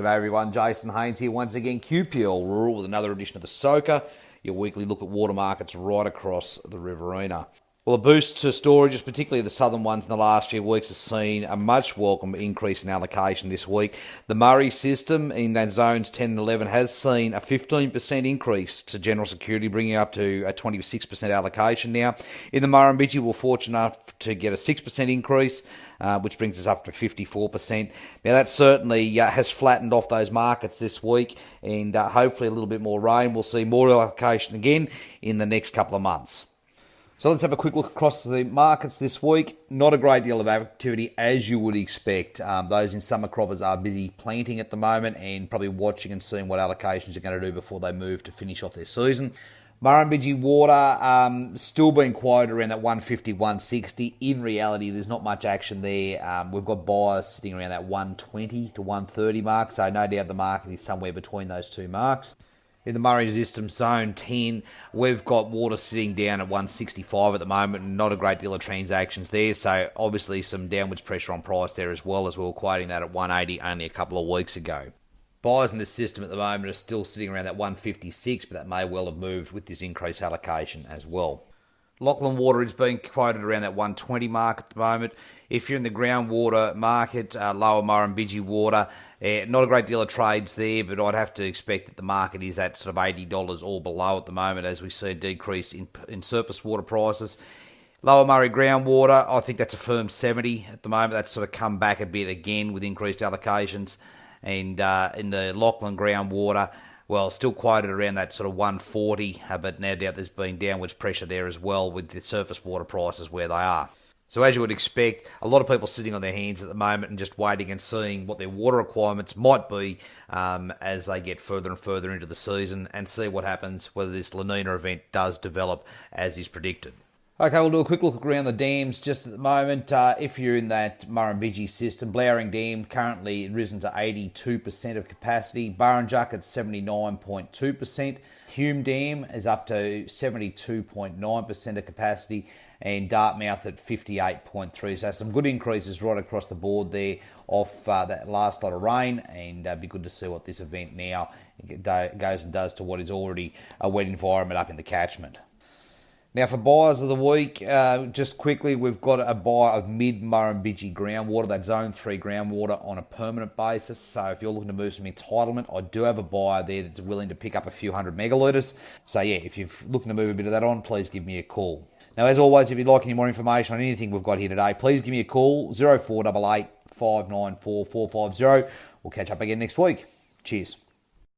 Well, good day everyone, Jason Haines here once again, QPL Rural with another edition of the Soaker, your weekly look at water markets right across the Riverina. Well, a boost to storages, particularly the southern ones in the last few weeks, has seen a much welcome increase in allocation this week. The Murray system in that zones 10 and 11 has seen a 15% increase to general security, bringing up to a 26% allocation now. In the Murrumbidgee, we're fortunate enough to get a 6% increase, which brings us up to 54%. Now, that certainly has flattened off those markets this week, and hopefully a little bit more rain. We'll see more allocation again in the next couple of months. So let's have a quick look across the markets this week. Not a great deal of activity as you would expect. Those in summer croppers are busy planting at the moment and probably watching and seeing what allocations are going to do before they move to finish off their season. Murrumbidgee water still being quoted around that 150, 160. In reality, there's not much action there. We've got buyers sitting around that 120 to 130 mark, so no doubt the market is somewhere between those two marks. In the Murray system, zone 10, we've got water sitting down at 165 at the moment, and not a great deal of transactions there, so obviously some downwards pressure on price there as well, as we were quoting that at 180 only a couple of weeks ago. Buyers in this system at the moment are still sitting around that 156, but that may well have moved with this increased allocation as well. Lachlan water is being quoted around that 120 mark at the moment. If you're in the groundwater market, lower Murrumbidgee water, not a great deal of trades there, but I'd have to expect that the market is at sort of $80 or below at the moment as we see a decrease in surface water prices. Lower Murray groundwater, I think that's a firm 70 at the moment. That's sort of come back a bit again with increased allocations. And in the Lachlan groundwater, well, still quoted around that sort of 140, but no doubt there's been downwards pressure there as well with the surface water prices where they are. So as you would expect, a lot of people sitting on their hands at the moment and just waiting and seeing what their water requirements might be as they get further and further into the season and see what happens, whether this La Nina event does develop as is predicted. Okay, we'll do a quick look around the dams just at the moment. If you're in that Murrumbidgee system, Blowering Dam currently risen to 82% of capacity. Burrinjuck at 79.2%. Hume Dam is up to 72.9% of capacity. And Dartmouth at 58.3%. So some good increases right across the board there off that last lot of rain. And it'd be good to see what this event now goes and does to what is already a wet environment up in the catchment. Now for buyers of the week, just quickly, we've got a buy of mid-Murrumbidgee groundwater, that Zone 3 groundwater on a permanent basis. So if you're looking to move some entitlement, I do have a buyer there that's willing to pick up a few hundred megalitres. So yeah, if you're looking to move a bit of that on, please give me a call. Now as always, if you'd like any more information on anything we've got here today, please give me a call, 0488 594 450. We'll catch up again next week. Cheers.